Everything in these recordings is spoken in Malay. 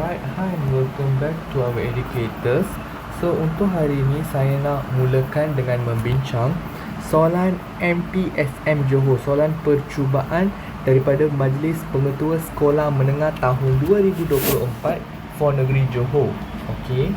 Alright, hi and welcome back to our educators. So untuk hari ini saya nak mulakan dengan membincang soalan MPSM Johor, soalan percubaan daripada Majlis Pengetua Sekolah Menengah tahun 2024 for Negeri Johor. Okey.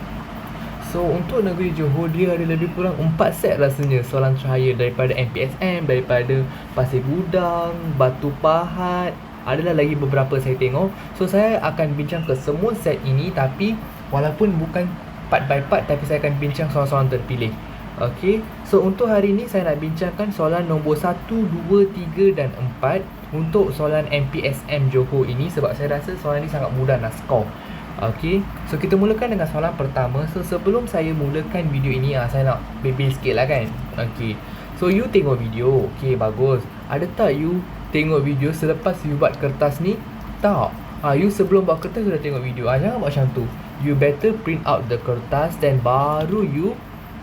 So untuk Negeri Johor, dia ada lebih kurang 4 set rasanya soalan cahaya daripada MPSM, daripada Pasir Gudang, Batu Pahat. Adalah lagi beberapa saya tengok. So saya akan bincang ke semua set ini, tapi walaupun bukan part by part, tapi saya akan bincang soalan-soalan terpilih. Okey. So untuk hari ini saya nak bincangkan soalan nombor 1, 2, 3 dan 4 untuk soalan MPSM Johor ini, sebab saya rasa soalan ini sangat mudah nak score. Okey. So kita mulakan dengan soalan pertama. So sebelum saya mulakan video ini, saya nak bebel sikit lah kan. Okey. So you tengok video. Okey, bagus. Ada tak you tengok video selepas you buat kertas ni? Tak. You sebelum buat kertas you dah tengok video. Jangan buat macam tu. You better print out the kertas, then baru you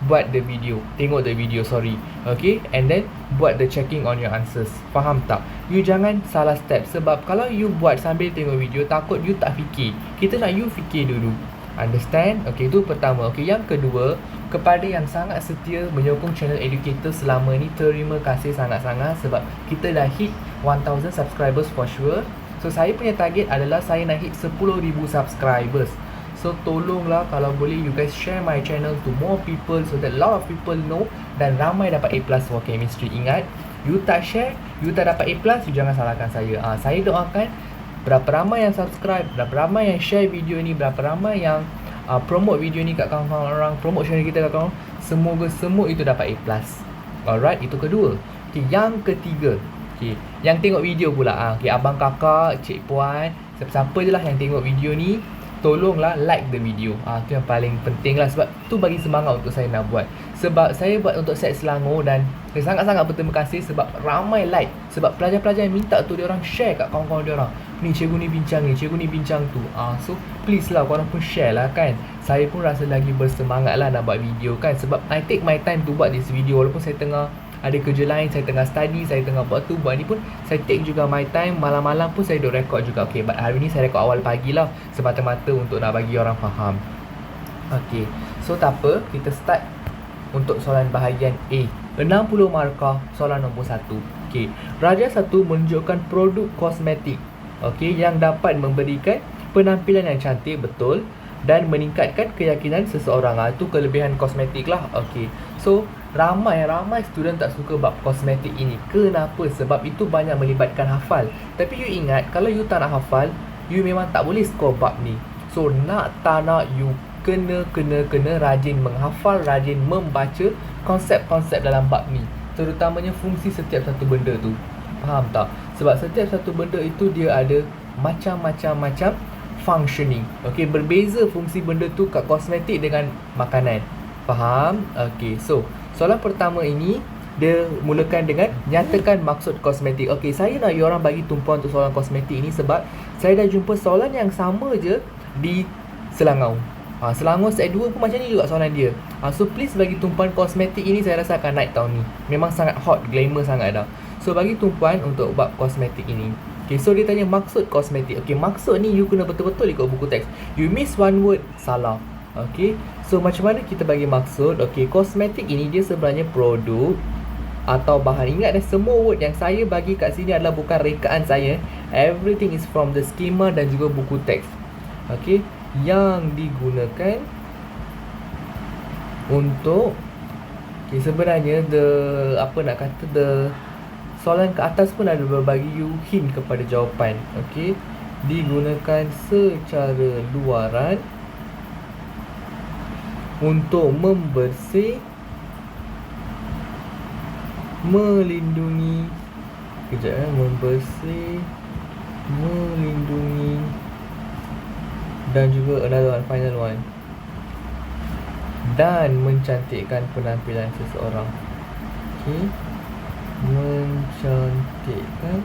buat the video. Tengok the video, sorry. Okay, and then buat the checking on your answers. Faham tak? You jangan salah step. Sebab kalau you buat sambil tengok video, takut you tak fikir. Kita nak you fikir dulu. Understand? Okay, itu pertama. Okay, yang kedua, kepada yang sangat setia menyokong channel Educator selama ni, terima kasih sangat-sangat sebab kita dah hit 1000 subscribers for sure. So saya punya target adalah saya nak hit 10,000 subscribers. So tolonglah kalau boleh you guys share my channel to more people so that a lot of people know dan ramai dapat A+ for chemistry. Ingat, you tak share, you tak dapat A+, you jangan salahkan saya. Saya doakan berapa ramai yang subscribe, berapa ramai yang share video ni, berapa ramai yang promote video ni kat kawan-kawan orang, promote channel kita kat kawan, semoga semua itu dapat A+. Alright, itu kedua. Okay, yang ketiga, okay, yang tengok video pula, okay, abang kakak, cik puan, siapa-siapa je lah yang tengok video ni, tolonglah like the video. Itu yang paling penting lah, sebab tu bagi semangat untuk saya nak buat. Sebab saya buat untuk set Selangor dan saya sangat-sangat berterima kasih sebab ramai like. Sebab pelajar-pelajar yang minta tu, dia orang share kat kawan-kawan dia orang. Ni cikgu ni bincang ni, cikgu ni bincang tu. So please lah korang pun share lah kan. Saya pun rasa lagi bersemangat lah nak buat video kan. Sebab I take my time to buat this video. Walaupun saya tengah ada kerja lain, saya tengah study, saya tengah buat tu, buat ni pun saya take juga my time. Malam-malam pun saya duk record juga. Okay, but hari ni saya record awal pagi lah, semata-mata untuk nak bagi orang faham. Okay, so tak apa, kita start untuk soalan bahagian A. 60 markah, soalan nombor 1. Okay, Raja 1 menunjukkan produk kosmetik, okay, yang dapat memberikan penampilan yang cantik, betul, dan meningkatkan keyakinan seseorang. Itu kelebihan kosmetik lah. Okay, so ramai student tak suka bab kosmetik ini. Kenapa? Sebab itu banyak melibatkan hafal. Tapi you ingat, kalau you tak nak hafal, you memang tak boleh score bab ni. So nak tak nak, you kena rajin menghafal, rajin membaca konsep-konsep dalam bab ni, terutamanya fungsi setiap satu benda tu. Faham tak? Sebab setiap satu benda itu dia ada macam-macam functioning. Okay, berbeza fungsi benda tu kat kosmetik dengan makanan. Faham? Okay, so soalan pertama ini dia mulakan dengan nyatakan maksud kosmetik. Okay, saya nak you orang bagi tumpuan untuk soalan kosmetik ini sebab saya dah jumpa soalan yang sama je di Selangor. Selangor set 2 pun macam ni juga soalan dia. So please bagi tumpuan kosmetik ini, saya rasa akan naik tahun ni. Memang sangat hot, glamour sangat dah. So bagi tumpuan untuk bab kosmetik ini. Okay, so dia tanya maksud kosmetik. Okay, maksud ni you kena betul-betul ikut buku teks. You miss one word, salah. Okay, so macam mana kita bagi maksud? Okay, kosmetik ini dia sebenarnya produk atau bahan. Ingat semua word yang saya bagi kat sini adalah bukan rekaan saya. Everything is from the schema dan juga buku teks. Okay, yang digunakan untuk, okay, sebenarnya the soalan ke atas pun ada berbagi you hint kepada jawapan. Okay, digunakan secara luaran untuk membersih, melindungi, membersih, melindungi, dan juga another one, final one, dan mencantikkan penampilan seseorang. Okay, mencantikkan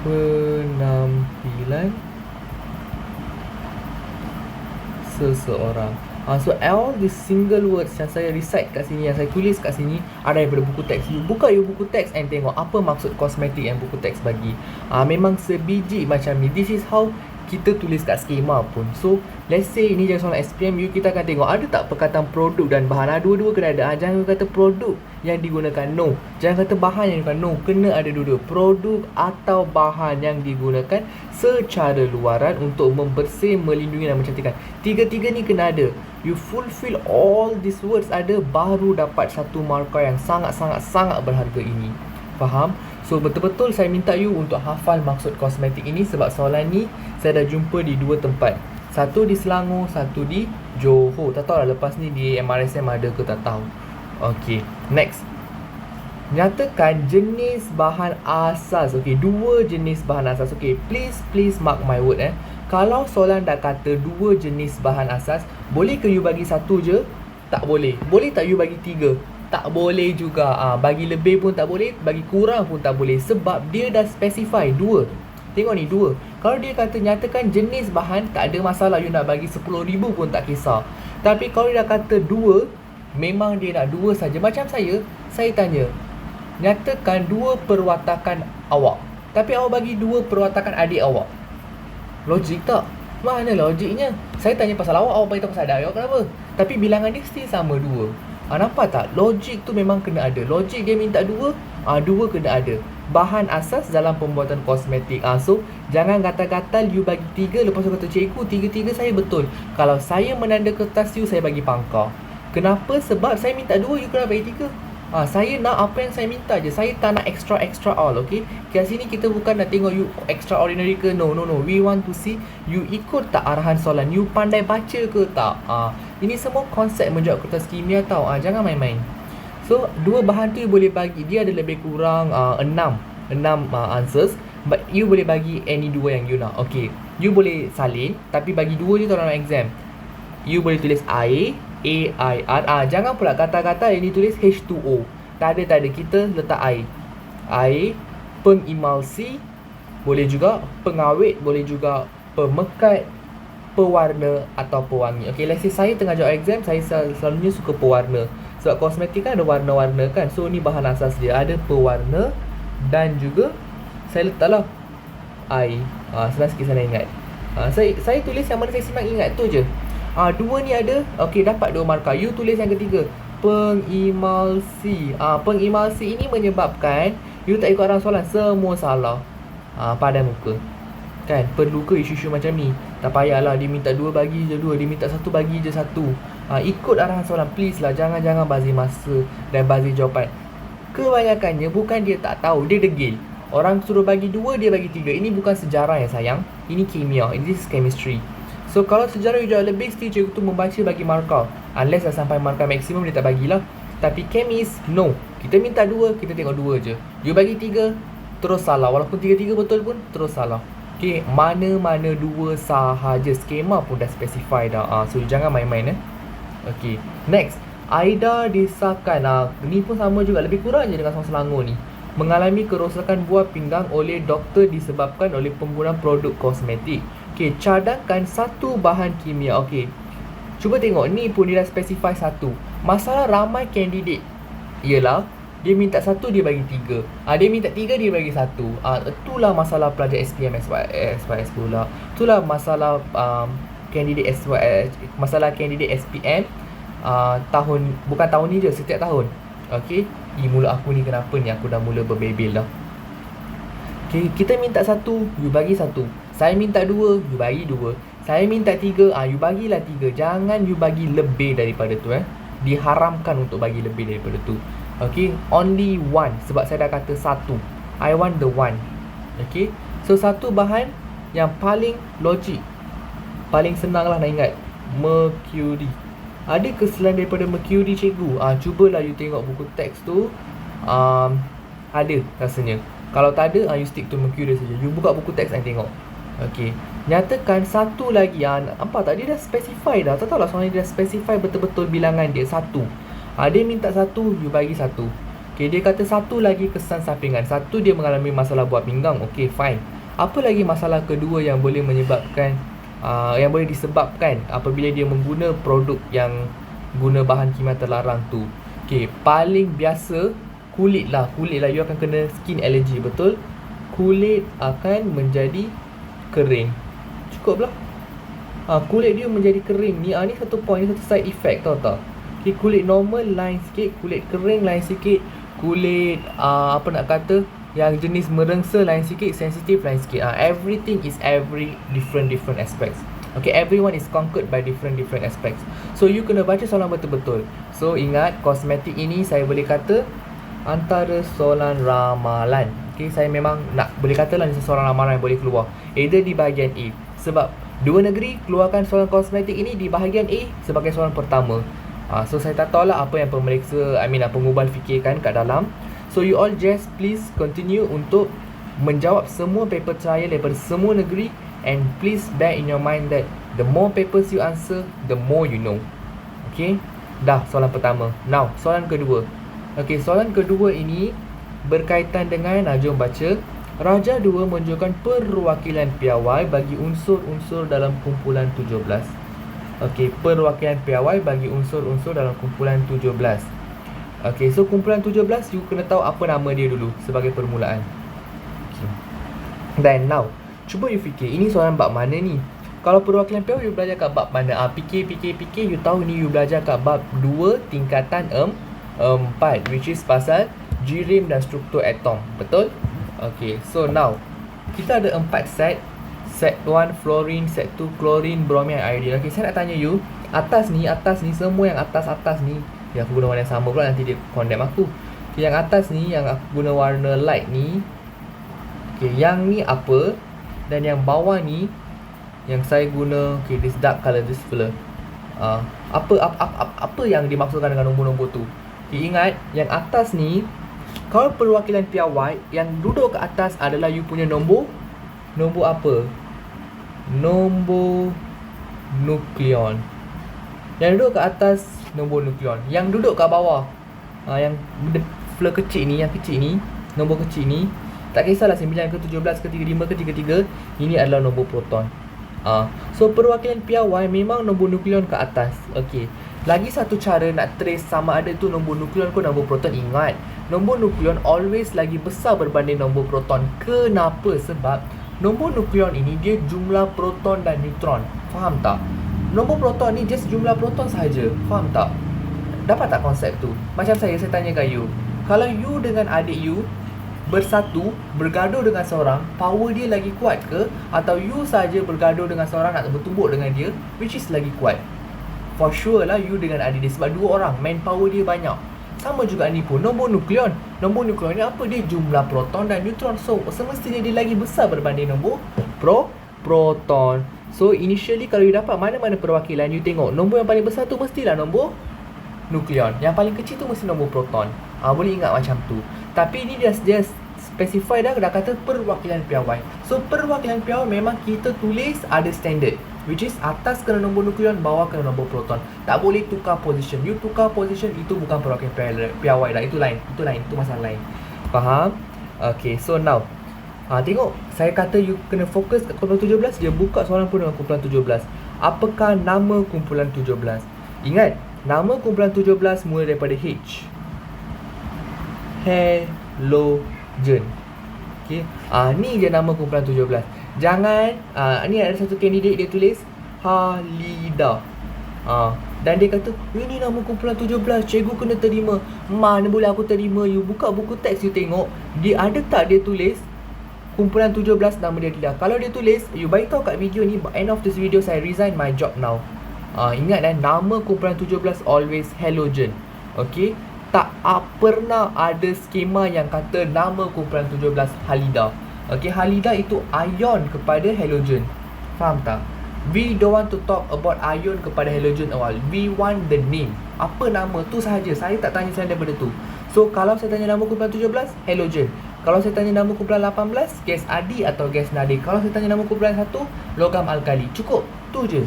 penampilan seseorang. So all the single words yang saya recite kat sini, yang saya tulis kat sini, ada daripada buku teks. You buka buku teks and tengok apa maksud kosmetik yang buku teks bagi. Memang sebiji macam ni. This is how kita tulis kat skema pun. So let's say ini jadi soalan SPM, kita akan tengok ada tak perkataan produk dan bahan. Dua-dua kena ada. Jangan kata produk yang digunakan, no. Jangan kata bahan yang digunakan, no. Kena ada dua-dua, produk atau bahan yang digunakan secara luaran untuk membersih, melindungi dan mencantikkan. Tiga-tiga ni kena ada. You fulfill all these words ada, baru dapat satu markah yang sangat berharga ini. Faham? So betul-betul saya minta you untuk hafal maksud kosmetik ini, sebab soalan ni saya dah jumpa di dua tempat. Satu di Selangor, satu di Johor. Tak tahu lah lepas ni di MRSM ada ke tak tahu. Okay, next. Nyatakan jenis bahan asas. Okay, dua jenis bahan asas. Okay, please mark my word Kalau soalan dah kata dua jenis bahan asas, boleh ke you bagi satu je? Tak boleh. Boleh tak you bagi tiga? Tak boleh juga. Bagi lebih pun tak boleh, bagi kurang pun tak boleh, sebab dia dah specify dua. Tengok ni, dua. Kalau dia kata nyatakan jenis bahan, tak ada masalah, you nak bagi 10,000 pun tak kisah. Tapi kalau dia dah kata dua, memang dia nak dua saja. Macam saya tanya, nyatakan dua perwatakan awak, tapi awak bagi dua perwatakan adik awak. Logik tak? Mana logiknya? Saya tanya pasal awak bagi tahu pasal adik awak, kenapa? Tapi bilangan dia still sama dua. Nampak tak? Logik tu memang kena ada. Logik dia minta dua, dua kena ada. Bahan asas dalam pembuatan kosmetik. So jangan gatal-gatal you bagi tiga, lepas tu kata cikgu tiga-tiga saya betul. Kalau saya menanda kertas you, saya bagi pangkar. Kenapa? Sebab saya minta dua, you kena bagi tiga. Saya nak apa yang saya minta je. Saya tak nak extra all, okay? Kat sini kita bukan nak tengok you extraordinary ke. No. We want to see you ikut tak arahan soalan, you pandai baca ke tak. Ini semua konsep menjawab kertas kimia tau. Jangan main-main. So dua bahan tu you boleh bagi, dia ada lebih kurang 6 answers, but you boleh bagi any dua yang you nak. Okay, you boleh salin, tapi bagi dua je tau dalam exam. You boleh tulis air, AIR. Jangan pula kata-kata ini tulis H2O. Tak ada. Kita letak air. Air, pengimalsi, boleh juga pengawet, boleh juga pemekat, pewarna atau pewangi. Okay, let's say saya tengah jawab exam, saya selalunya suka pewarna. Sebab kosmetik kan ada warna-warna kan. So ni bahan asas dia, ada pewarna dan juga saya letaklah air. Senang sikit saya nak ingat. Saya tulis yang mana saya senang ingat tu je. Dua ni ada. Okay, dapat dua markah. You tulis yang ketiga, pengimalsi. Pengimalsi ini menyebabkan you tak ikut arahan soalan, semua salah. Pada muka kan, perlu ke isu-isu macam ni? Tak payahlah, dia minta dua bagi je dua, dia minta satu bagi je satu. Ikut arahan soalan, please lah. Jangan bazir masa dan bazir jawapan. Kebanyakannya bukan dia tak tahu, dia degil. Orang suruh bagi dua, dia bagi tiga. Ini bukan sejarah ya sayang, ini kimia, this is chemistry. So kalau sejarah you jawab lebih, still cikgu tu membaca bagi markah. Unless dah sampai markah maksimum, dia tak bagilah. Tapi kemis, no. Kita minta dua, kita tengok dua je. You bagi tiga, terus salah. Walaupun tiga-tiga betul pun, terus salah. Okay, mana-mana dua sahaja. Skema pun dah specify dah. So jangan main-main Okay, next. Aida disahkan. Ni pun sama juga, lebih kurang je dengan soalan Selangor ni. Mengalami kerosakan buah pinggang oleh doktor disebabkan oleh penggunaan produk kosmetik. Okay, cadangkan satu bahan kimia. Okay, cuba tengok, ni pun dia dah specify satu. Masalah ramai kandidat ialah dia minta satu, dia bagi tiga. Dia minta tiga, dia bagi satu. Itulah masalah pelajar SPM SYS pula. Itulah masalah kandidat SYS, masalah kandidat SPM bukan tahun ni je, setiap tahun. Okay, mulut aku ni kenapa ni, aku dah mula berbebel dah. Okay, kita minta satu, you bagi satu. Saya minta dua, you bagi dua. Saya minta tiga, you bagilah tiga. Jangan you bagi lebih daripada tu Diharamkan untuk bagi lebih daripada tu. Okay, only one. Sebab saya dah kata satu, I want the one. Okay, so satu bahan yang paling logik, paling senang lah nak ingat, mercury. Ada ke selain daripada mercury cikgu? Cubalah you tengok buku teks tu. Ada rasanya. Kalau tak ada, you stick to mercury saja. You buka buku teks dan tengok. Okay, nyatakan satu lagi. Apa tak? Dia dah specify dah. Tak tahu lah soalnya dia dah specify betul-betul bilangan dia. Satu. Dia minta satu, you bagi satu. Okay, dia kata satu lagi kesan sampingan. Satu, dia mengalami masalah buah pinggang. Okay, fine. Apa lagi masalah kedua yang boleh menyebabkan yang boleh disebabkan apabila dia mengguna produk yang guna bahan kimia terlarang tu. Okay, paling biasa kulit lah, you akan kena skin allergy, betul? Kulit akan menjadi kering. Cukup lah. Kulit dia menjadi kering ni, ni satu point, ni satu side effect, tahu tak? Okay, kulit normal lain sikit, kulit kering lain sikit, kulit apa nak kata, yang jenis merengsa lain sikit, sensitif lain sikit. Everything is different aspects. Okay, everyone is conquered by different aspects. So you kena baca soalan betul-betul. So ingat, kosmetik ini saya boleh kata antara soalan ramalan. Okay, saya memang nak boleh katalah ni soalan ramalan yang boleh keluar either di bahagian A, sebab dua negeri keluarkan soalan kosmetik ini di bahagian A sebagai soalan pertama. So saya tak tahulah apa yang pemeriksa, pengubal fikirkan kat dalam. So you all just please continue untuk menjawab semua paper trial daripada semua negeri, and please bear in your mind that the more papers you answer, the more you know. Okay, dah soalan pertama. Now soalan kedua. Okay, soalan kedua ini berkaitan dengan, jom baca. Raja 2 menunjukkan perwakilan piawai bagi unsur-unsur dalam kumpulan 17. Okey, perwakilan piawai bagi unsur-unsur dalam kumpulan 17. Okey, so kumpulan 17 you kena tahu apa nama dia dulu sebagai permulaan. Okay. Then now, cuba you fikir, ini soalan bab mana ni? Kalau perwakilan piawai you belajar kat bab mana? Fikir, you tahu ni you belajar kat bab 2 tingkatan 4, which is pasal jirim dan struktur atom. Betul? Okay, so now kita ada 4 set. Set 1 fluorine, set 2 chlorine, bromine, iodine. Okay, saya nak tanya you, atas ni, semua yang atas ni, yang aku guna warna yang sama pula, nanti dia condemn aku. Okay, yang atas ni, yang aku guna warna light ni, okay, yang ni apa? Dan yang bawah ni, yang saya guna, okay, this dark color, this filler. Apa yang dimaksudkan dengan nombor-nombor tu? Okay, ingat, yang atas ni, kalau perwakilan piawai, yang duduk ke atas adalah you punya nombor apa? Nombor nukleon. Yang duduk ke atas nombor nukleon. Yang duduk kat bawah, yang fleur kecil ni, nombor kecil ni, tak kisahlah 9 ke 17 ke 35 ke 33, ini adalah nombor proton. So perwakilan piawai memang nombor nukleon ke atas. Okey. Lagi satu cara nak trace sama ada itu nombor nukleon ke nombor proton. Ingat, nombor nukleon always lagi besar berbanding nombor proton. Kenapa? Sebab nombor nukleon ini dia jumlah proton dan neutron. Faham tak? Nombor proton ni just jumlah proton sahaja. Faham tak? Dapat tak konsep tu? Macam saya tanya kat you, kalau you dengan adik you bersatu, bergaduh dengan seorang, power dia lagi kuat ke? Atau you saja bergaduh dengan seorang nak bertumbuk dengan dia, which is lagi kuat? For sure lah you dengan adik dia, sebab dua orang, manpower dia banyak. Sama juga ni pun, nombor nukleon. Nombor nukleon ni apa? Dia jumlah proton dan neutron. So, semestinya dia lagi besar berbanding nombor proton. So, initially kalau you dapat mana-mana perwakilan, you tengok nombor yang paling besar tu mestilah nombor nukleon. Yang paling kecil tu mesti nombor proton. Boleh ingat macam tu. Tapi ni dia specify dah kata perwakilan piawai. So, perwakilan piawai memang kita tulis ada standard, which is atas kena nombor nukleon, bawah kena nombor proton. Tak boleh tukar position. You tukar position, itu bukan perwakilan piawai dah. Itu lain. Itu masalah lain. Faham? Okay, so now tengok, saya kata you kena fokus kat kumpulan 17. Dia buka soalan pun dengan kumpulan 17. Apakah nama kumpulan 17? Ingat, nama kumpulan 17 mula daripada H. Halogen. Okay, ni je nama kumpulan 17. Jangan, ni ada satu kandidat dia tulis Halida. Dan dia kata, ini nama kumpulan 17, cikgu kena terima. Mana boleh aku terima? You buka buku teks, you tengok, dia ada tak dia tulis kumpulan 17 nama dia tidak. Kalau dia tulis, you beritahu kat video ni, by end of this video, saya resign my job now. Ingat nama kumpulan 17 always halogen. Okay, tak pernah ada skema yang kata nama kumpulan 17 halida. Okay, halida itu ion kepada halogen. Faham tak? We don't want to talk about ion kepada halogen awal. We want the name. Apa nama tu sahaja. Saya tak tanya selain daripada tu. So, kalau saya tanya nama kumpulan 17, halogen. Kalau saya tanya nama kumpulan 18, gas adi atau gas nadir. Kalau saya tanya nama kumpulan 1, logam alkali. Cukup. Tu je.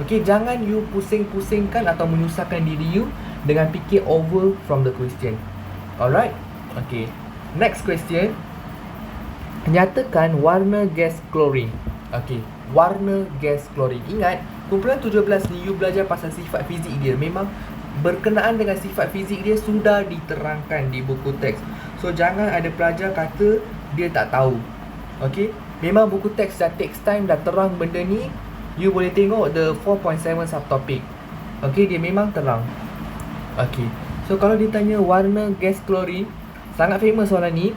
Okay, jangan you pusing-pusingkan atau menyusahkan diri you dengan fikir over from the question. Alright? Okay. Next question. Nyatakan warna gas klorin. Okay. warna gas klorin. Ingat, kumpulan 17 ni you belajar pasal sifat fizik dia. Memang berkenaan dengan sifat fizik dia sudah diterangkan di buku teks. So jangan ada pelajar kata dia tak tahu. Okay, memang buku teks dah takes time, dah terang benda ni. You boleh tengok the 4.7 subtopic. Okay, dia memang terang. Okay, so kalau ditanya warna gas klorin, sangat famous soalan ni.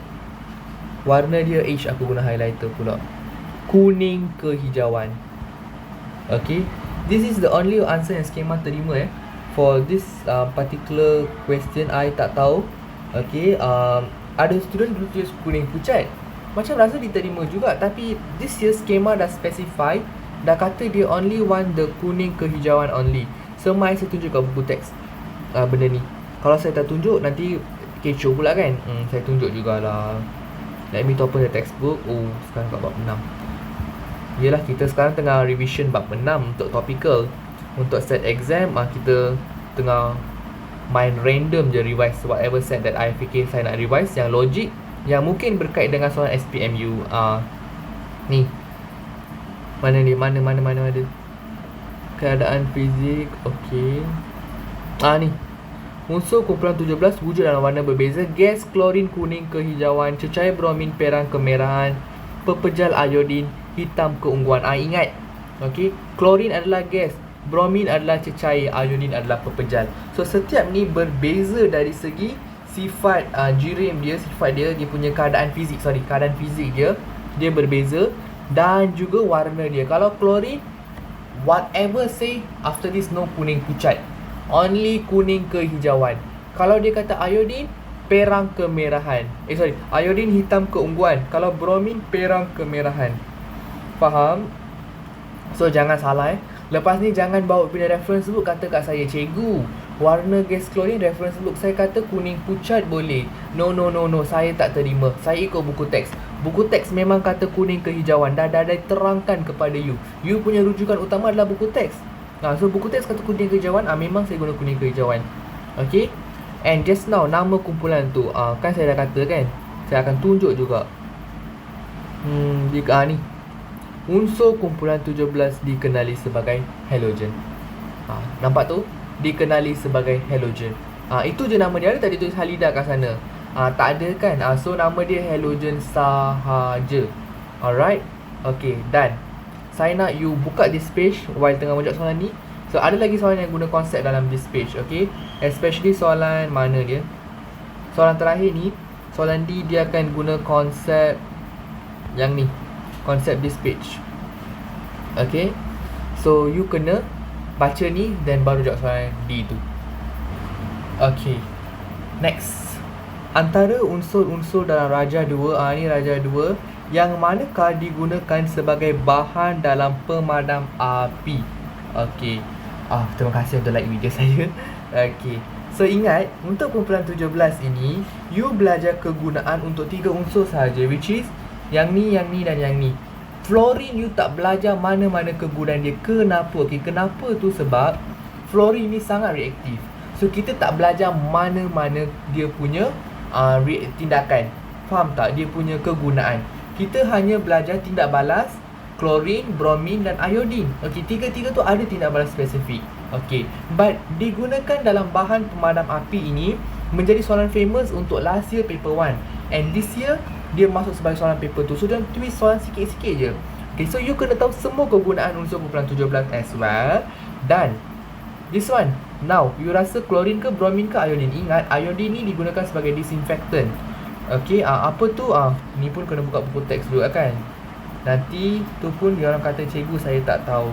Warna dia, aku guna highlighter pula, kuning kehijauan. Okay, this is the only answer yang skema terima for this particular question. I tak tahu. Okay, ada student dulu tulis kuning pucat, macam rasa diterima juga. Tapi this year skema dah specify, dah kata dia only want the kuning kehijauan only. So mai saya tunjuk kat buku teks benda ni. Kalau saya tak tunjuk nanti kecoh pula kan. Saya tunjuk jugalah. Let me open the textbook. Sekarang kat bab 6. Yelah, kita sekarang tengah revision bab 6 untuk topical. Untuk set exam, kita tengah main random je revise whatever set that I fikir saya nak revise, yang logik, yang mungkin berkait dengan soalan SPMU. Ni mana ni, mana ada keadaan fizik. Okay, ni unsur kumpulan 17 wujud dalam warna berbeza. Gas klorin kuning kehijauan, cecair bromin perang kemerahan, pepejal iodin hitam keungguan. Ingat, okay, klorin adalah gas, bromin adalah cecair, iodin adalah pepejal. So setiap ni berbeza dari segi sifat jirim dia, sifat dia, dia punya keadaan fizik, keadaan fizik dia berbeza, dan juga warna dia. Kalau klorin, whatever say after this, no kuning pucat, only kuning kehijauan. Kalau dia kata iodin, perang kemerahan. Iodin hitam keungguan. Kalau bromin, perang kemerahan. Faham? So jangan salah Lepas ni jangan bawa punya reference book kata kat saya, cikgu, warna gas klorin reference book saya kata kuning pucat boleh. No, saya tak terima. Saya ikut buku teks. Buku teks memang kata kuning kehijauan. Dah terangkan kepada you. You punya rujukan utama adalah buku teks. So buku teks kata kuning kehijauan, memang saya guna kuning kehijauan. Okay. And just now nama kumpulan tu, kan saya dah kata kan, saya akan tunjuk juga. Ni unsur kumpulan 17 dikenali sebagai halogen. Nampak tu? Dikenali sebagai halogen. Itu je nama dia. Ada tak dia tulis halida kat sana? Tak ada kan? So nama dia halogen sahaja. Alright. Okay, done. Saya nak you buka this page while tengah menjawab soalan ni. So ada lagi soalan yang guna konsep dalam this page. Okay, especially soalan mana dia, soalan terakhir ni, soalan D, dia akan guna konsep yang ni, konsep this page. Okay, so you kena baca ni dan baru jawab soalan D tu. Okay, next. Antara unsur-unsur dalam Raja 2, ni Raja 2, yang manakah digunakan sebagai bahan dalam pemadam api. Okay, terima kasih untuk like video saya. Okay, so ingat, untuk kumpulan 17 ini, you belajar kegunaan untuk 3 unsur sahaja, which is yang ni dan yang ni. Fluorin you tak belajar mana-mana kegunaan dia. Kenapa? Okay, kenapa tu sebab fluorin ni sangat reaktif. So kita tak belajar mana-mana dia punya tindakan. Faham tak? Dia punya kegunaan. Kita hanya belajar tindak balas klorin, bromin dan iodin. Okey, tiga-tiga tu ada tindak balas spesifik. Okey, but digunakan dalam bahan pemadam api ini menjadi soalan famous untuk last year paper 1. And this year dia masuk sebagai soalan paper 2. So dia twist soalan sikit-sikit je. Okay, so you kena tahu semua kegunaan unsur kumpulan 17 as well. Dan this one, now you rasa klorin ke, bromin ke, iodin? Ingat, iodin ni digunakan sebagai disinfectant. Okay, apa tu? Ni pun kena buka buku teks dulu kan. Nanti tu pun dia orang kata cikgu saya tak tahu.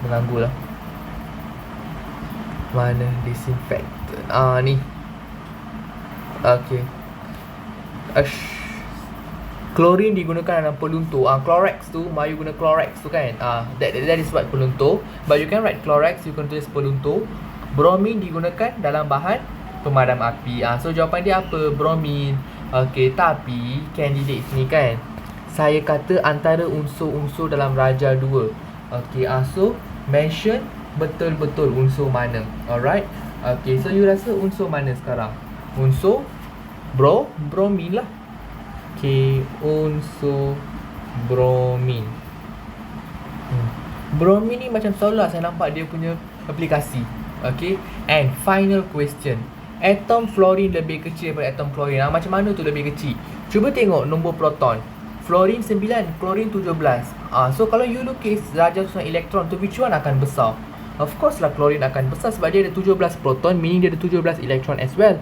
Mengganggu lah. Mana disinfectant? Ni. Okay. Klorin digunakan dalam peluntur. Clorex tu, Melayu guna Clorex tu kan. That is what peluntur. But you can write Clorex, you can tulis peluntur. Bromin digunakan dalam bahan pemadam api. So jawapan dia apa? Bromin. Okay, tapi candidate sini kan, saya kata antara unsur-unsur dalam Raja 2. Okay, so mention betul-betul unsur mana. Alright. Okay, so you rasa unsur mana sekarang? Unsur bromin lah. Okay, unsur bromin. Bromine ni macam solar, saya nampak dia punya aplikasi. Okay. And final question. Atom fluorine lebih kecil daripada atom chlorine. Macam mana tu lebih kecil? Cuba tengok nombor proton. Fluorine 9, chlorine 17. So kalau you lukis darjah susunan elektron tu, which one akan besar? Of course lah chlorine akan besar sebab dia ada 17 proton, meaning dia ada 17 elektron as well.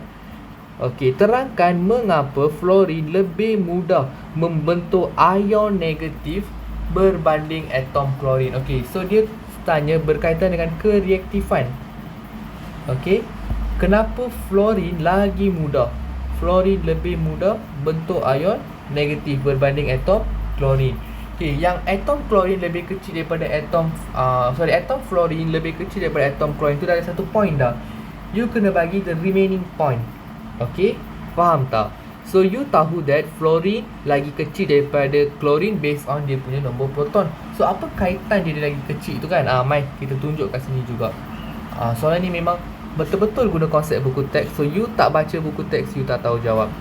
Okey, terangkan mengapa fluorine lebih mudah membentuk ion negatif berbanding atom chlorine. Okey, so dia tanya berkaitan dengan kereaktifan. Okey, kenapa fluorine lagi mudah? Fluorine lebih mudah bentuk ion negatif berbanding atom chlorine. Okey, yang atom chlorine lebih kecil daripada atom atom fluorine lebih kecil daripada atom chlorine tu dah ada satu point dah. You kena bagi the remaining point. Okey, faham tak? So you tahu that fluorine lagi kecil daripada chlorine based on dia punya nombor proton. So apa kaitan dia lagi kecil tu kan? Mai kita tunjuk kat sini juga. Soalan ni memang betul-betul guna konsep buku teks. So you tak baca buku teks, you tak tahu jawab.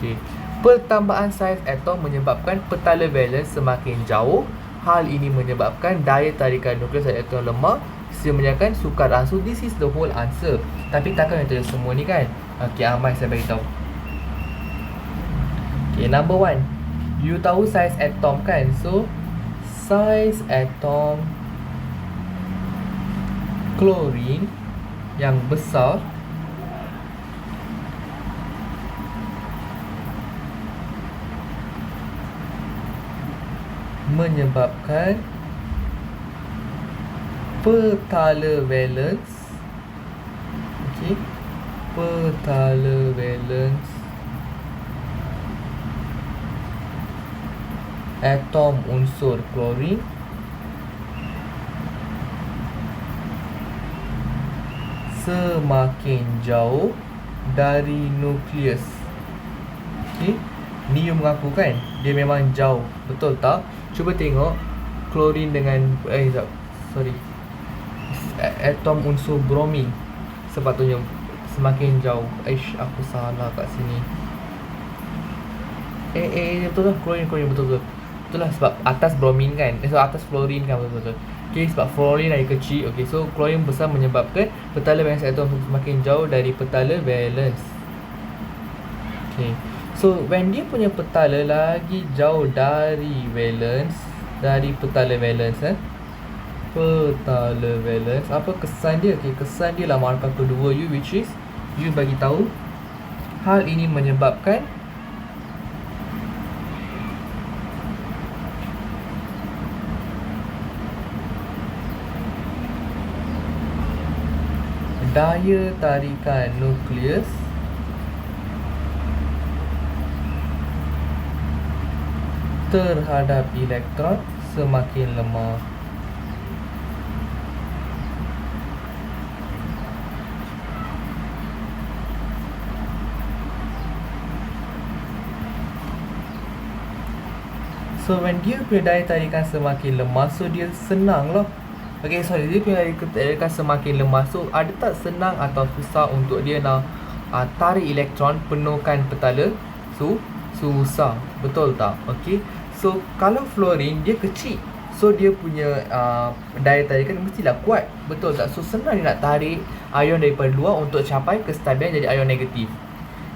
Okey. Pertambahan saiz atom menyebabkan petala valens semakin jauh. Hal ini menyebabkan daya tarikan nukleus elektron lemah menyebabkan sukar. So this is the whole answer. Tapi takkan kita semua ni kan? Okey, Mai saya beritahu. Okey, number 1. You tahu saiz atom kan? So saiz atom chlorine yang besar menyebabkan petala valens, okey, petala valens atom unsur chlorine semakin jauh dari nukleus. Okey, ni you mengaku kan dia memang jauh, betul tak? Cuba tengok chlorine dengan atom unsur bromine sepatutnya semakin jauh. Aku salah kat sini. Betul lah, chlorine betul lah sebab atas bromine kan. So atas fluorine kan, betul. Okay, sebab fluorine lagi kecil. Okay, so chlorine besar menyebabkan petala valens atom semakin jauh dari petala valens. Okay, so when dia punya petala lagi jauh dari valens, dari petala valens, petala valens, apa kesan dia? Okay, kesan dia lah markah kedua you, which is you bagi tahu hal ini menyebabkan daya tarikan nukleus terhadap elektron semakin lemah. So when dia punya daya tarikan semakin lemah, so dia senang lah. Okay, sorry, dia punya daya tarikan semakin lemah. So ada tak senang atau susah untuk dia nak tarik elektron penuhkan petala? Susah, betul tak? Okay, so kalau fluorine dia kecil, so dia punya daya tarikan mestilah kuat, betul tak? So senang dia nak tarik ion daripada luar untuk capai kestabilan jadi ion negatif,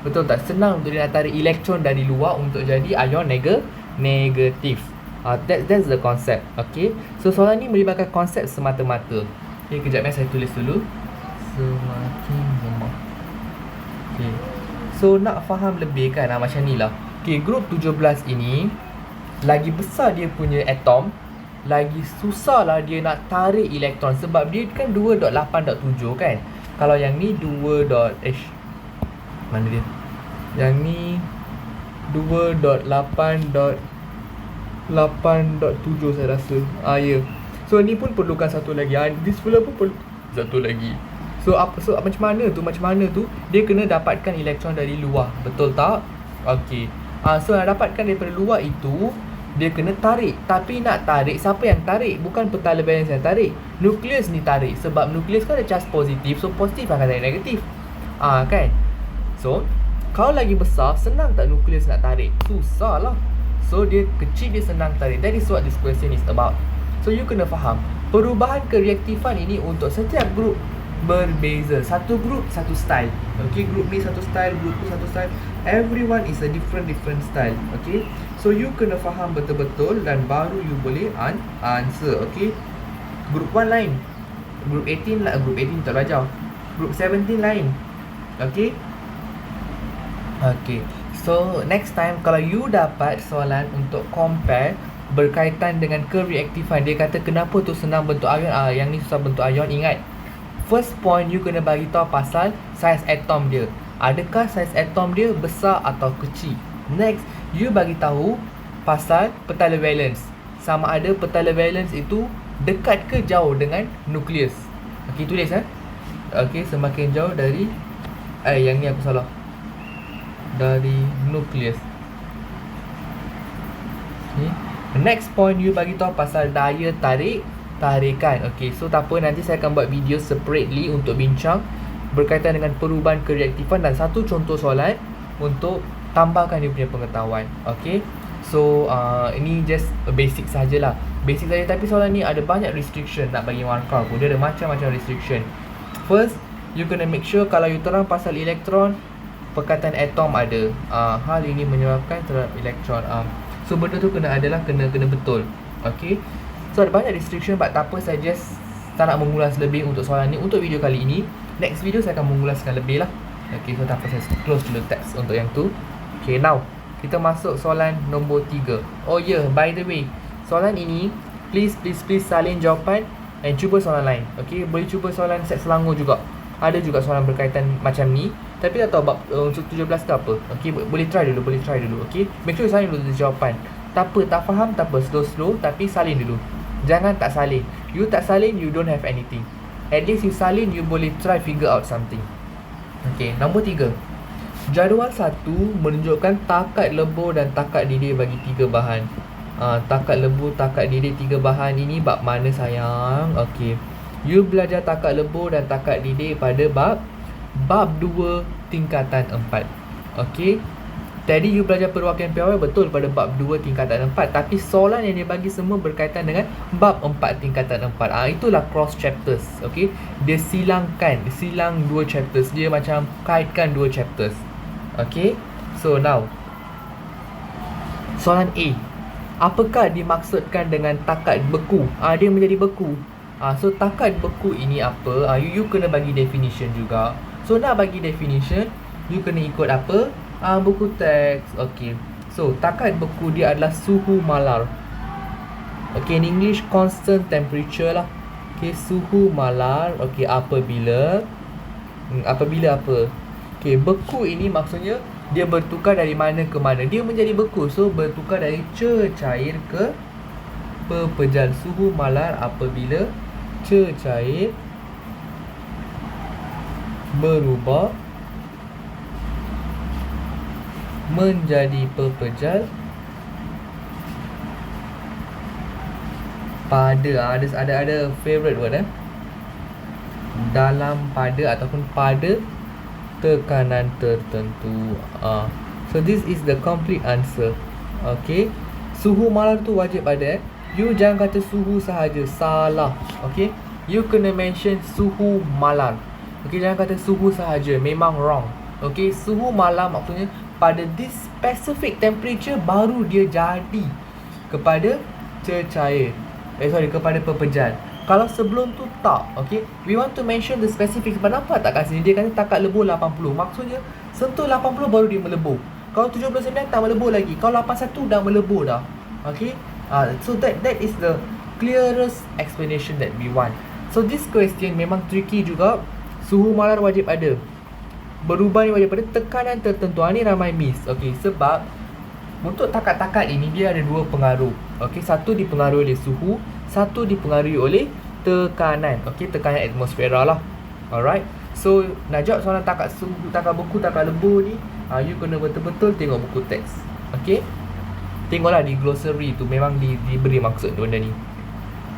betul tak? Senang untuk dia nak tarik elektron dari luar untuk jadi ion negatif. That's the concept. Okay, so soalan ni melibatkan konsep semata-mata. Okay, kejap saya tulis dulu. Semakin lemah. Okay, so nak faham lebih kan macam ni lah. Okay, grup 17 ini lagi besar dia punya atom, lagi susah lah dia nak tarik elektron sebab dia kan 2.8.7 kan. Kalau yang ni 2. Mana dia? Yang ni 2.8.7 saya rasa. Ya. So ni pun perlukan satu lagi. This pula pun perlu satu lagi. So macam mana tu dia kena dapatkan elektron dari luar, betul tak? Okey. So nak dapatkan daripada luar itu dia kena tarik. Tapi nak tarik, siapa yang tarik? Bukan petala valens yang tarik. Nukleus ni tarik sebab nukleus kan ada charge positif, so positif akan tarik negatif. Kan? So kalau lagi besar, senang tak nukleus nak tarik? Susah lah. So dia kecil, dia senang tarik. That is what this question is about. So you kena faham perubahan kereaktifan ini untuk setiap grup berbeza. Satu grup satu style. Okay, grup ni satu style, grup tu satu style. Everyone is a different style. Okay, so you kena faham betul-betul dan baru you boleh answer. Okay, grup 1 lain, grup 18 lah, grup 18 tak belajar, grup 17 lain. Okay. Okay, so next time kalau you dapat soalan untuk compare berkaitan dengan kereaktifan, dia kata kenapa tu senang bentuk ion, yang ni susah bentuk ion, ingat first point you kena bagi tahu pasal saiz atom dia. Adakah saiz atom dia besar atau kecil? Next, you bagi tahu pasal petala valence. Sama ada petala valence itu dekat ke jauh dengan nukleus. Okey, tulis Okey, semakin jauh dari yang ni aku salah. Dari nukleus. Okay. Next point you bagi tahu pasal daya tarikan. Okey, so tak apa, nanti saya akan buat video separately untuk bincang berkaitan dengan perubahan kereaktifan dan satu contoh soalan untuk tambahkan dia punya pengetahuan. Okey. So ini just basic sajalah. Basic saja, tapi soalan ni ada banyak restriction nak bagi markah pun. Dia ada macam-macam restriction. First, you kena make sure kalau you terang pasal elektron, perkataan atom ada. Hal ini menyebabkan terhadap elektron. So benda tu kena betul. Okay. So ada banyak restriction, but tak apa, saya just tak nak mengulas lebih untuk soalan ni untuk video kali ini. Next video saya akan mengulaskan lebih lah. Okay, so tak apa, saya close dulu tabs untuk yang tu. Okay, now kita masuk soalan nombor 3. Oh yeah, by the way, soalan ini please salin jawapan and cuba soalan lain. Okay, boleh cuba soalan set Selangor juga. Ada juga soalan berkaitan macam ni, tapi tak tahu bab unsur 17 ke apa. Okay, boleh try dulu. Okay, make sure salin dulu jawapan. Tak apa, tak faham tak apa, slow tapi salin dulu. Jangan tak salin. You tak salin, you don't have anything. At least you salin, you boleh try figure out something. Okay, nombor 3. Jadual 1 menunjukkan takat lebur dan takat didih bagi 3 bahan. Takat lebur, takat didih 3 bahan ini bab mana sayang? Okay, you belajar takat lebur dan takat didih pada bab 2 tingkatan 4. Okay, tadi you belajar perwakilan piawai betul pada bab 2 tingkatan 4, tapi soalan yang dia bagi semua berkaitan dengan bab 4 tingkatan 4. Itulah cross chapters. Okay, dia silang 2 chapters, dia macam kaitkan 2 chapters. Okay, so now soalan A, apakah dimaksudkan dengan takat beku? Dia menjadi beku. So takat beku ini apa? You kena bagi definition juga. So nak bagi definition, you kena ikut apa? Buku teks. Okay, so takat beku dia adalah suhu malar. Okay, in English constant temperature lah. Okay, suhu malar. Okay, apabila apa? Okay, beku ini maksudnya dia bertukar dari mana ke mana. Dia menjadi beku, so bertukar dari cecair ke pepejal. Suhu malar apabila cecair berubah menjadi pepejal pada ada favorite word dalam pada ataupun pada tekanan tertentu. So this is the complete answer. Okay, suhu malar tu wajib ada. You jangan kata suhu sahaja, salah. Okay, you kena mention suhu malar. Okay, jangan kata suhu sahaja, memang wrong. Okay, suhu malar maksudnya pada this specific temperature baru dia jadi kepada cecair. Kepada pepejal. Kalau sebelum tu tak. Okay, we want to mention the specific. Sebab nampak tak kat sini dia kata takat lebur 80. Maksudnya sentuh 80 baru dia melebur. Kalau 79 tak melebur lagi. Kalau 81 dah melebur dah. Okay, so that is the clearest explanation that we want. So this question memang tricky juga. Suhu malar wajib ada. Berubah ni wajib pada tekanan tertentu. Ni ramai miss. Okay, sebab untuk takat-takat ini dia ada 2 pengaruh. Okay, satu dipengaruhi oleh suhu, satu dipengaruhi oleh tekanan. Okay, tekanan atmosfera lah. Alright, so nak jawab soalan takat suhu, takat beku, takat lebur ni, you kena betul-betul tengok buku teks. Okay, tengoklah di glossary tu, memang diberi maksud benda ni.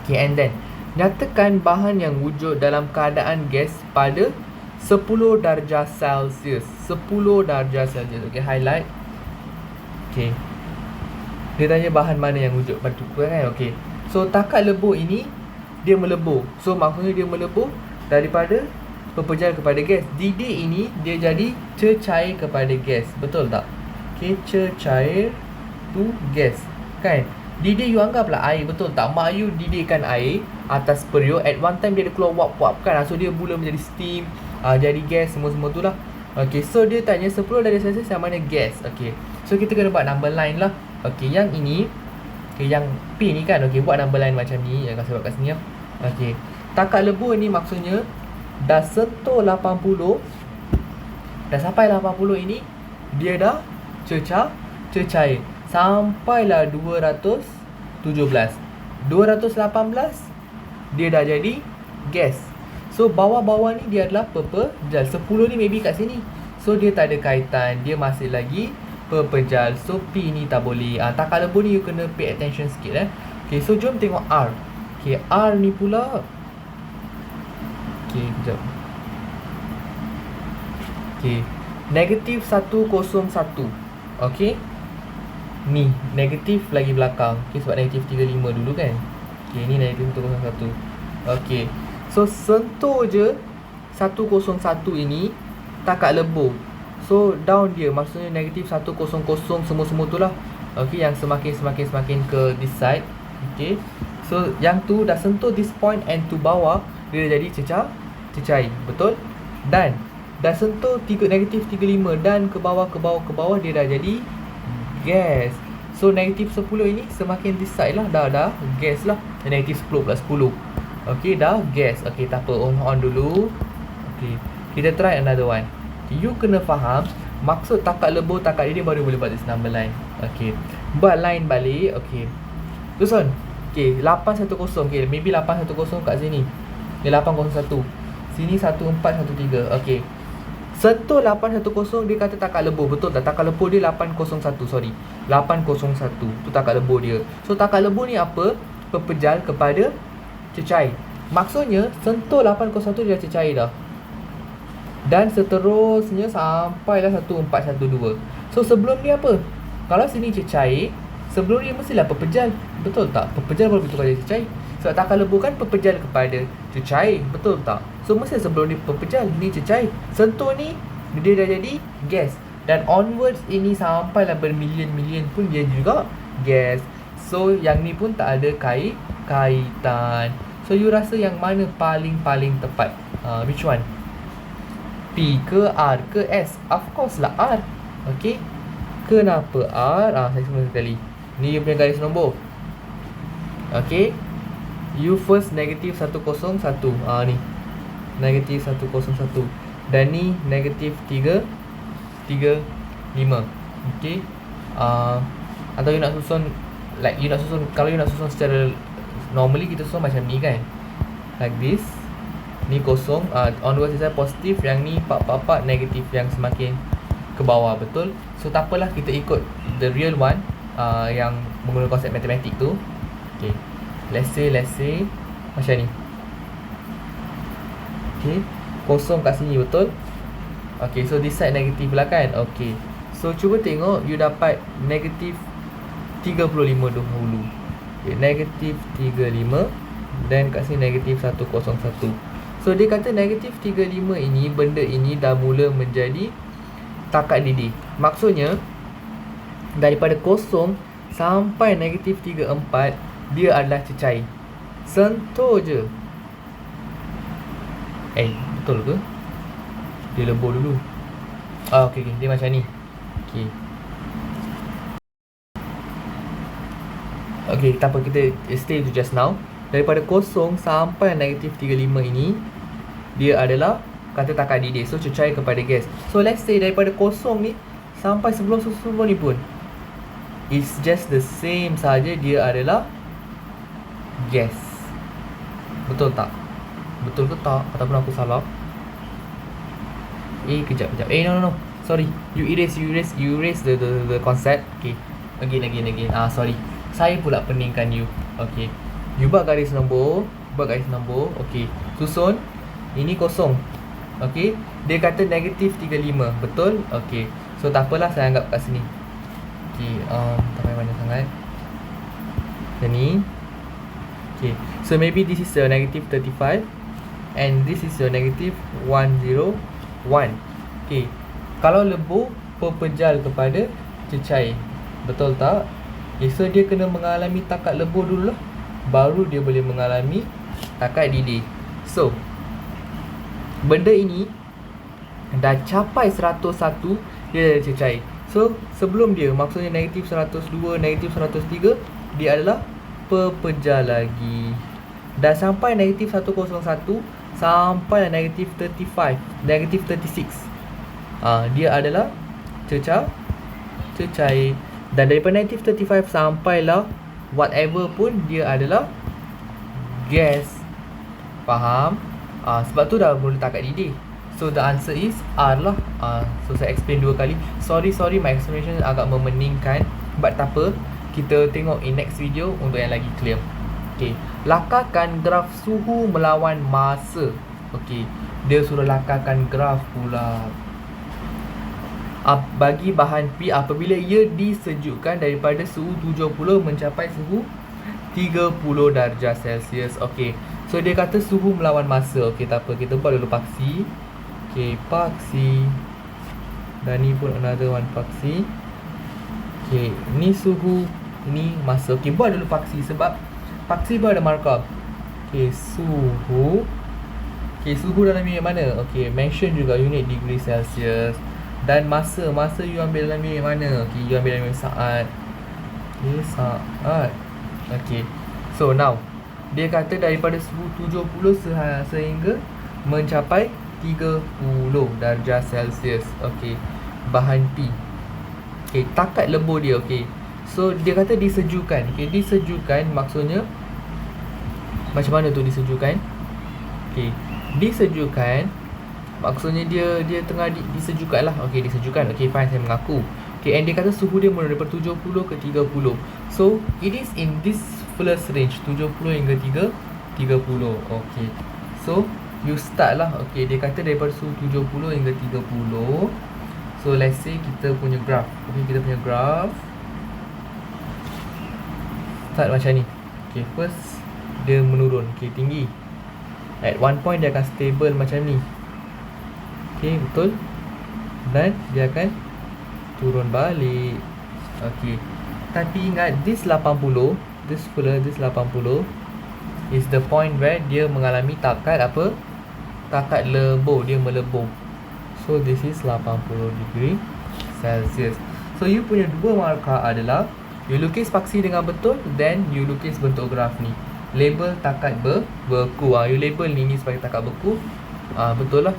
Okay, and then nyatakan bahan yang wujud dalam keadaan gas pada 10 darjah Celsius. 10 darjah Celsius. Okay, highlight. Okay, dia tanya bahan mana yang wujud pada tu kan. Okay, So takat lebur ini dia melebur. So maksudnya dia melebur daripada pepejal kepada gas. Didik ini dia jadi cecair kepada gas. Betul tak? Okay, cecair to gas. Kan? Didik you anggaplah air. Betul tak? Mak you didikkan air atas periuk. At one time dia ada keluar wap-wap kan. So dia mula menjadi steam, jadi gas, semua-semua tu lah. Okay, so dia tanya 10 darjah Celsius yang mana gas. Okay, so kita kena buat number line lah. Okay, yang ini, okay, yang P ni kan. Okay, buat number line macam ni. Yang saya buat kat sini lah. Okay, takat lebur ni maksudnya dah sentuh 80. Dah sampai 80 ini, dia dah cecair. Sampailah 217, 218, dia dah jadi gas. So bawah-bawah ni dia adalah pepejal. 10 ni maybe kat sini, so dia tak ada kaitan, dia masih lagi pepejal. So P ni tak boleh. Takat lebur ni you kena pay attention sikit. Okay, so jom tengok R. Okay, R ni pula. Okay, kejap. Okay, negatif 101. Okay, ni negatif lagi belakang. Okay, sebab negatif 35 dulu kan. Okay, ni negatif 101. Okay, so sentuh je 101 ini takat lebur. So down dia maksudnya negatif 100 semua-semua tu lah. Okay, yang semakin ke this side. Okay, so yang tu dah sentuh this point and to bawah, dia dah jadi cecair. Betul? Dan dah sentuh negatif 35 dan ke bawah dia dah jadi gas. So negatif 10 ini semakin this side lah, dah gas lah. Negatif 10 plus 10. Okay, dah gas. Okay, tak apa, on dulu. Okay, kita try another one. Okay, you kena faham maksud takat lebur, takat ini baru boleh buat this number line. Okay, buat line balik. Okay, susun. Okay, 810. Okay, maybe 810 kat sini. Okay, 801. Sini 1413. Okay, sentuh 810 dia kata takat lebur. Betul tak? Takat lebur dia 801. Sorry, 801 tu takat lebur dia. So takat lebur ni apa? Pepejal kepada cecair. Maksudnya sentuh 801 dia dah cecair dah. Dan seterusnya sampailah 1412. So sebelum ni apa? Kalau sini cecair, sebelum ni mestilah pepejal. Betul tak? Pepejal baru bertukar jadi cecair. Sebab takat lebur kan pepejal kepada cecair. Betul tak? So mesti sebelum ni pepejal, ni cecair. Sentuh ni dia dah jadi gas. Dan onwards ini sampailah bermilion-milion pun dia juga gas. So yang ni pun tak ada kaitan. So you rasa yang mana paling tepat? Which one? P ke R ke S? Of course lah R. Okay, kenapa R? Saya semua sekali. Ni you punya garis nombor. Okay, you first negatif 101. Ni negatif 101. Dan ni negatif 335. Okay, atau you nak susun like you nak susun, kalau you nak susun secara normally kita susun macam ni kan, like this. Ni kosong, onwards saya positif, yang ni part negatif yang semakin ke bawah. Betul? So tak apalah, kita ikut the real one, yang menggunakan konsep matematik tu. Okay, let's say macam ni. Okay, kosong kat sini. Betul? Okay, so this side negatif lah kan. Okay, so cuba tengok you dapat negatif 35 dahulu. Okay, negatif 35. Dan kat sini negatif 101. So dia kata negatif 35 ini, benda ini dah mula menjadi takat didih. Maksudnya daripada kosong sampai negatif 34, dia adalah cecair. Sentuh je. Betul ke? Dia lebur dulu. Okay, dia macam ni. Okay, tak apa, kita stay to just now. Daripada kosong sampai negatif 35 ini, dia adalah kata takat didih. So cecair kepada gas. So let's say daripada kosong ni sampai sebelum ni pun, it's just the same saja, dia adalah gas. Betul tak? Betul ke tak? Ataupun aku salah? Kejap. No. Sorry. You erase the concept. Okay. Again. Sorry. Saya pula peningkan you. Okay. You buat garis nombor. Okay. Susun. Ini kosong. Okay. Dia kata negatif 35. Betul? Okay. So tak apalah, saya anggap kat sini. Okay. Tak payah banyak sangat. Macam ni. Okay, so maybe this is your negative 35 and this is your negative 101. Okay, kalau lebur pepejal kepada cecair, betul tak? Okay, so dia kena mengalami takat lebur dulu lah, baru dia boleh mengalami takat didih. So benda ini dah capai 101, dia dah cecair. So sebelum dia, maksudnya negatif 102, negatif 103, dia adalah pepejal lagi. Dah sampai negatif 101, sampai negatif 35, negatif 36, dia adalah cecair. Dan daripada negatif 35 sampailah whatever pun, dia adalah gas. Faham? Sebab tu dah boleh takat didih. So the answer is R lah. So saya explain 2 kali. Sorry my explanation agak memeningkan, but tak apa, kita tengok in next video untuk yang lagi clear. Okay, lakarkan graf suhu melawan masa. Okay, dia suruh lakarkan graf pula. Bagi bahan P apabila ia disejukkan daripada suhu 70 mencapai suhu 30 darjah Celsius. Okay, so dia kata suhu melawan masa. Okay, tak apa, kita buat dulu paksi. Okay, paksi. Dan ni pun another one paksi. Okay, ni suhu, ni masa. Okay, buat dulu paksi sebab paksi pun ada markup. Okay, suhu. Okay, suhu dalam minit mana? Okay, mention juga unit degree Celsius. Dan masa you ambil dalam minit mana? Okay, you ambil dalam minit saat. Okay, saat. Okay, so now dia kata daripada suhu 70 sehingga mencapai 30 darjah Celsius. Okay, bahan P. Okay, takat lebur dia. Okay, so dia kata disejukkan. Okay, disejukkan maksudnya macam mana tu disejukkan? Okay, disejukkan maksudnya dia tengah disejukkan lah. Okay, disejukkan. Okay, fine, saya mengaku. Okay, and dia kata suhu dia mula daripada 70 ke 30. So it is in this first range, 70 hingga 30. Okay, so you start lah. Okay, dia kata daripada suhu 70 hingga 30. So let's say kita punya graph. Okay, kita punya graph start macam ni. Okay, first dia menurun. Okay, tinggi. At one point dia akan stable macam ni. Okay, betul. Dan dia akan turun balik. Okay, tapi ingat this 80, this 80 is the point where dia mengalami takat apa? Takat lebur, dia melebur. So this is 80 degree Celsius. So you punya 2 markah adalah you lukis paksi dengan betul, then you lukis bentuk graf ni. Label takat beku. You label ni sebagai takat beku. Betul lah.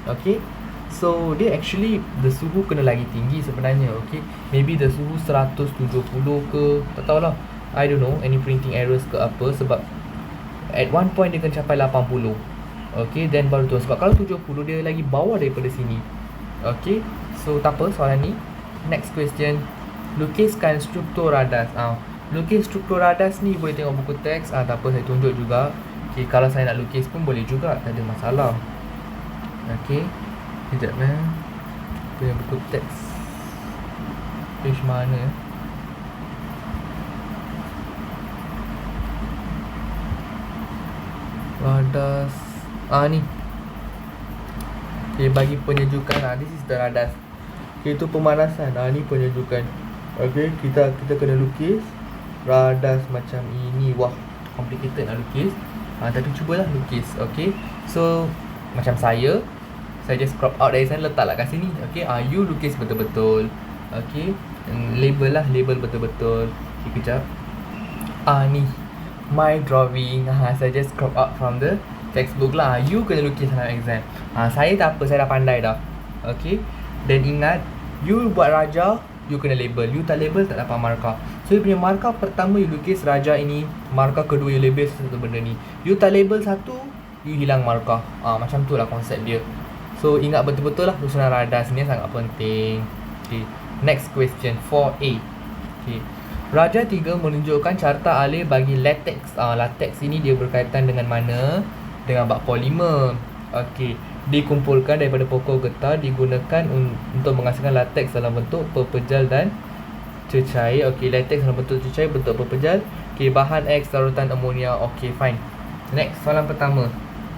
Okay, so dia actually the suhu kena lagi tinggi sebenarnya. Okay, maybe the suhu 170 ke, tak tahulah, I don't know, any printing errors ke apa. Sebab at one point dia kena capai 80. Okay, then baru tu. Sebab kalau 70 dia lagi bawah daripada sini. Okay, so tak apa soalan ni. Next question, lukiskan struktur radas. Lukis struktur radas ni boleh tengok buku teks. Tak apa, saya tunjuk juga. Okay, kalau saya nak lukis pun boleh juga, tak ada masalah. Okay, sekejap punya buku teks page mana radas. Ni. Okay, bagi penyejukan. This is the radas. Okay, itu pemanasan. Ni penyejukan. Okay, kita kena lukis radas macam ini. Wah, complicated nak lukis. Tapi cubalah lukis. Okay, so macam saya just crop out dari sana, letaklah kat sini. Okay, you lukis betul-betul. Okay, label lah, label betul-betul. Okay, kejap. Ni my drawing. Saya just crop out from the textbook lah. You kena lukis dalam exam. Saya tak apa, saya dah pandai dah. Okay, dan ingat, you buat raja, you kena label. You tak label, tak dapat markah. So you punya markah pertama, you lukis raja ini. Markah kedua, you label satu benda ni. You tak label satu, you hilang markah. Macam tu lah konsep dia. So ingat betul-betul lah susunan radas ni sangat penting. Okay, next question 4A. Okay, Raja 3 menunjukkan carta alih bagi latex. Latex ini dia berkaitan dengan mana? Dengan bak polimer. Okay, dikumpulkan daripada pokok getah, digunakan untuk menghasilkan latex dalam bentuk pepejal dan cecair. Okey, latex dalam bentuk cecair, bentuk berpejal. Okey, bahan X larutan amonia. Okey, fine. Next, soalan pertama.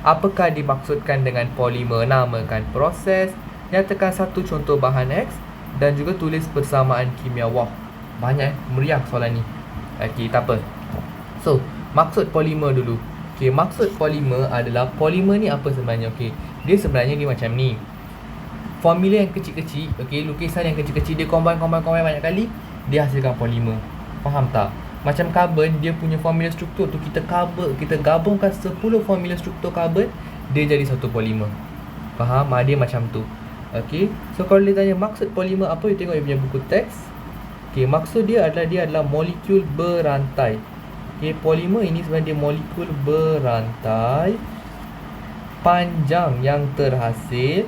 Apakah dimaksudkan dengan polimer? Namakan proses, nyatakan satu contoh bahan X dan juga tulis persamaan kimia. Wah, banyak meriah soalan ni. Okey, tak apa. So, maksud polimer dulu. Okey, maksud polimer adalah, polimer ni apa sebenarnya? Okey, dia sebenarnya ni macam ni. Formula yang kecil-kecil, okey, lukisan yang kecil-kecil, dia combine banyak kali, dia hasilkan polimer. Faham tak? Macam karbon, dia punya formula struktur tu kita gabungkan 10 formula struktur karbon, dia jadi satu polimer. Faham? Dia macam tu. Okey. So kalau dia tanya maksud polimer apa, you tengok dia punya buku teks. Okey, maksud dia adalah molekul berantai. Okey, polimer ini sebenarnya dia molekul berantai panjang yang terhasil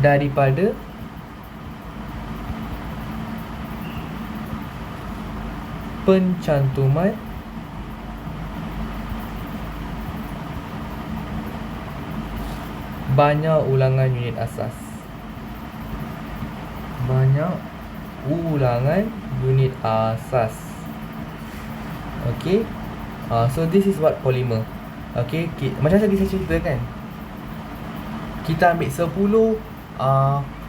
daripada pencantuman banyak ulangan unit asas. Okay. So this is what polymer. Okay, macam tadi saya ceritakan, kita ambil 10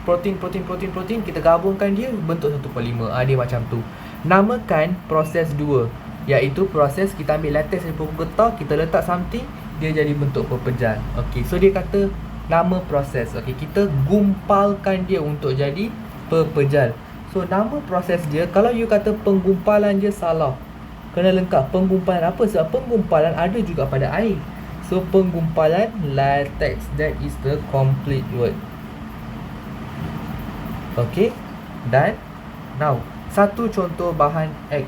protein, kita gabungkan dia bentuk satu polimer. Dia macam tu. Namakan proses 2, iaitu proses kita ambil latex dari pokok getah, kita letak something, dia jadi bentuk pepejal. Okay, so dia kata nama proses. Okay, kita gumpalkan dia untuk jadi pepejal. So nama proses dia, kalau you kata penggumpalan je salah, kena lengkap penggumpalan apa, sebab penggumpalan ada juga pada air. So penggumpalan latex, that is the complete word. Okay, dan now satu contoh bahan X.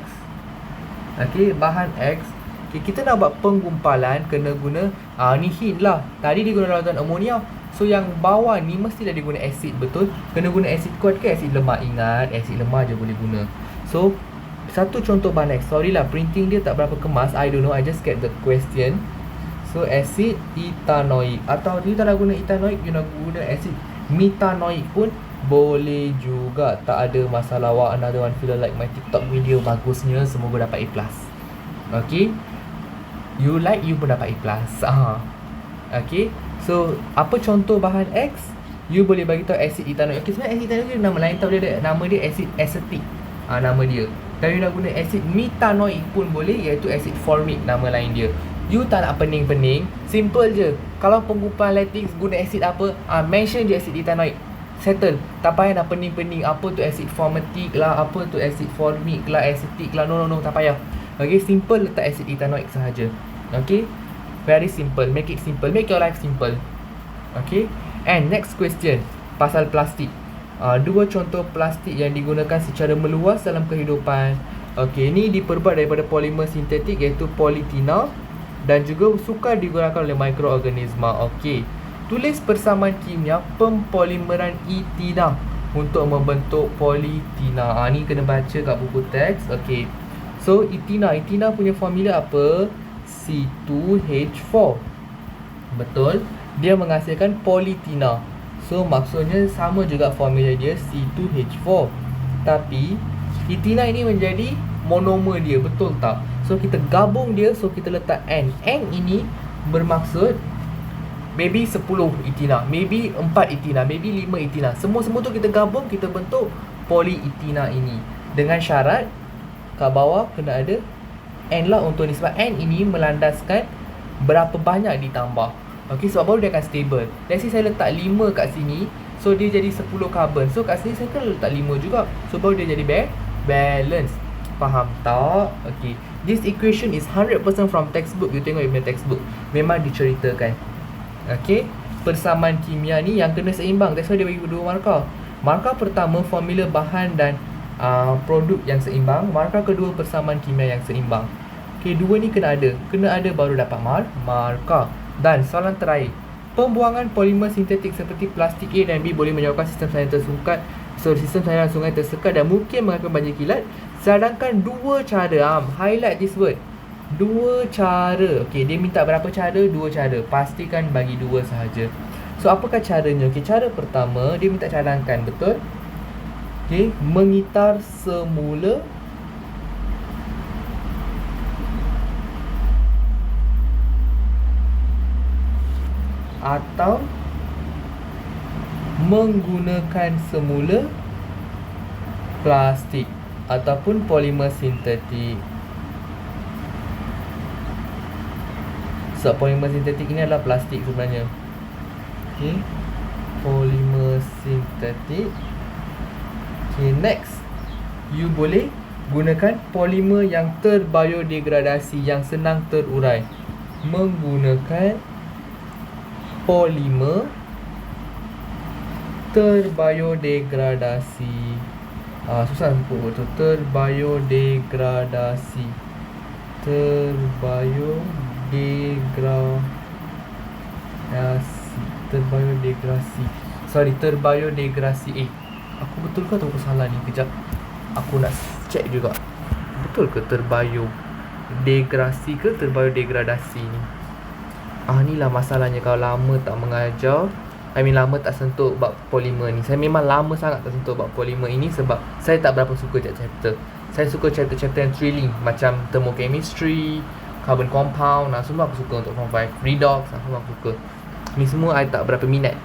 Okay, bahan X. Okay, kita nak buat penggumpalan, kena guna ni hint lah. Tadi dia guna larutan amonia, so yang bawah ni mestilah dia guna asid, betul? Kena guna asid kuat ke asid lemah? Ingat, asid lemah je boleh guna. So satu contoh bahan X. Sorry lah, printing dia tak berapa kemas, I don't know, I just get the question. So asid ethanoic, atau you tak nak guna ethanoic, you nak guna asid metanoic pun boleh juga, tak ada masalah. Another one feel like my TikTok video, bagusnya, semoga dapat A+. Okay, you like, you pun dapat A+. Okay, so apa contoh bahan X? You boleh bagi tahu asid ethanoic. Okay, sebenarnya asid ethanoic dia nama lain tau, dia nama dia asid acetic. Nama dia. Dan you nak guna asid metanoic pun boleh, iaitu asid formic, nama lain dia. You tak nak pening-pening, simple je. Kalau penggumpalan latex guna asid apa, mention je asid ethanoic. Settle. Tak payah nak pening-pening apa tu asid formatic lah, apa tu asid formic lah, acetic lah. No, tak payah. Okay, simple, letak asid ethanoic sahaja. Okay, very simple. Make it simple, make your life simple. Okay, and next question, pasal plastik. Dua contoh plastik yang digunakan secara meluas dalam kehidupan. Okay, ni diperbuat daripada polimer sintetik, iaitu polietina, dan juga sukar digunakan oleh mikroorganisma. Okay, tulis persamaan kimia pempolimeran etina untuk membentuk polietina. Ni kena baca kat buku teks. Okay, so etina punya formula apa? C2H4. Betul, dia menghasilkan polietina. So maksudnya sama juga formula dia, C2H4. Tapi etina ini menjadi monomer dia, betul tak? So kita gabung dia, so kita letak N. N ini bermaksud maybe 10 etina, maybe 4 etina, maybe 5 etina. Semua tu kita gabung, kita bentuk polietina ini. Dengan syarat kat bawah kena ada N lah untuk ni, sebab N ini melandaskan berapa banyak ditambah. Okay, sebab baru dia akan stable. Let's say saya letak 5 kat sini, so dia jadi 10 carbon. So kat sini saya kena letak 5 juga, so baru dia jadi balance. Faham tak? Okay, this equation is 100% from textbook. You tengok punya textbook, memang diceritakan. Okay, persamaan kimia ni yang kena seimbang. That's why dia bagi 2 markah. Markah pertama formula bahan dan produk yang seimbang. Markah kedua persamaan kimia yang seimbang. Okay, 2 ni kena ada baru dapat markah. Dan soalan terakhir, pembuangan polimer sintetik seperti plastik A dan B boleh menyebabkan sistem salinan tersungkat. So sistem salinan sungai tersekat dan mungkin mengakibatkan banjir kilat. Sedangkan 2 cara, highlight this word, Dua cara. Okey, dia minta berapa cara? Dua cara. Pastikan bagi dua sahaja. So, apakah caranya? Okey, cara pertama, dia minta cadangkan, betul? Okey, mengitar semula atau menggunakan semula plastik ataupun polimer sintetik. So, polimer sintetik ini adalah plastik sebenarnya. Okey, polimer sintetik. Okey, next, you boleh gunakan polimer yang terbiodegradasi, yang senang terurai. Menggunakan polimer terbiodegradasi. Susah sebut betul. Terbiodegradasi. Terbiodegradasi. Aku betul ke atau aku salah ni? Kejap, aku nak check juga. Betul ke terbiodegradasi ke terbiodegradasi ni? Inilah masalahnya kalau lama tak mengajar. Lama tak sentuh bab polimer ni. Saya memang lama sangat tak sentuh bab polimer ini sebab saya tak berapa suka chapter. Saya suka chapter-chapter yang thrilling, macam thermochemistry, carbon compound, semua aku suka untuk form 5. Redox, semua aku suka. Ni semua I tak berapa minat.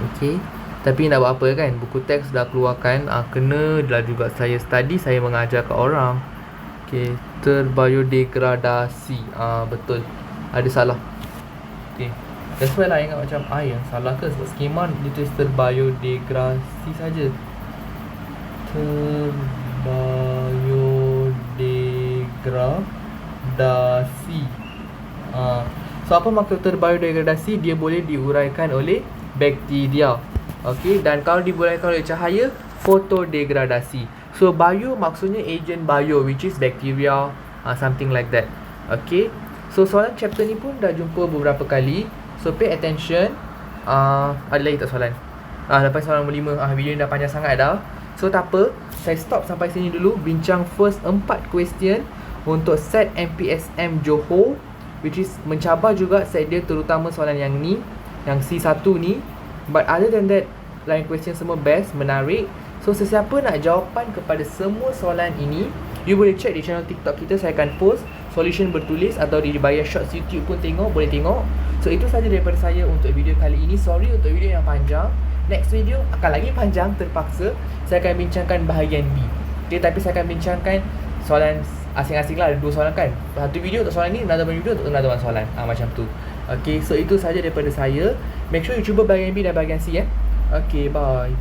Okey, tapi nak buat apa kan? Buku teks dah keluarkan, kena dah juga saya study, saya mengajar ke orang. Okey, terbiodegradasi. Betul. Ada salah. Okey. That's why lah ingat macam yang salah ke sebab skema dia tulis terbiodegradasi saja. Terbiodegradasi. So apa maksud terbiodegradasi? Dia boleh diuraikan oleh bakteria. Okey, dan kalau diuraikan oleh cahaya, fotodegradasi. So bio maksudnya agent bio, which is bacteria, something like that. Okey. So soalan chapter ni pun dah jumpa beberapa kali. So pay attention. Ada lagi tak soalan? Lepas soalan nombor 5. Video ni dah panjang sangat dah. So tak apa, saya stop sampai sini dulu. Bincang first 4 question untuk set MPSM Johor, which is mencabar juga set dia, terutama soalan yang ni, yang C1 ni. But other than that, lain question semua best, menarik. So sesiapa nak jawapan kepada semua soalan ini, you boleh check di channel TikTok kita. Saya akan post solution bertulis, atau di bayar shorts YouTube pun boleh tengok. So itu saja daripada saya untuk video kali ini. Sorry untuk video yang panjang. Next video akan lagi panjang terpaksa. Saya akan bincangkan bahagian B. Okay, tapi saya akan bincangkan soalan asing-asing lah. Ada 2 soalan kan. Satu video untuk soalan ni, another video untuk another soalan. Macam tu. Okay, so itu saja daripada saya. Make sure you cuba bahagian B dan bahagian C. Okay, bye.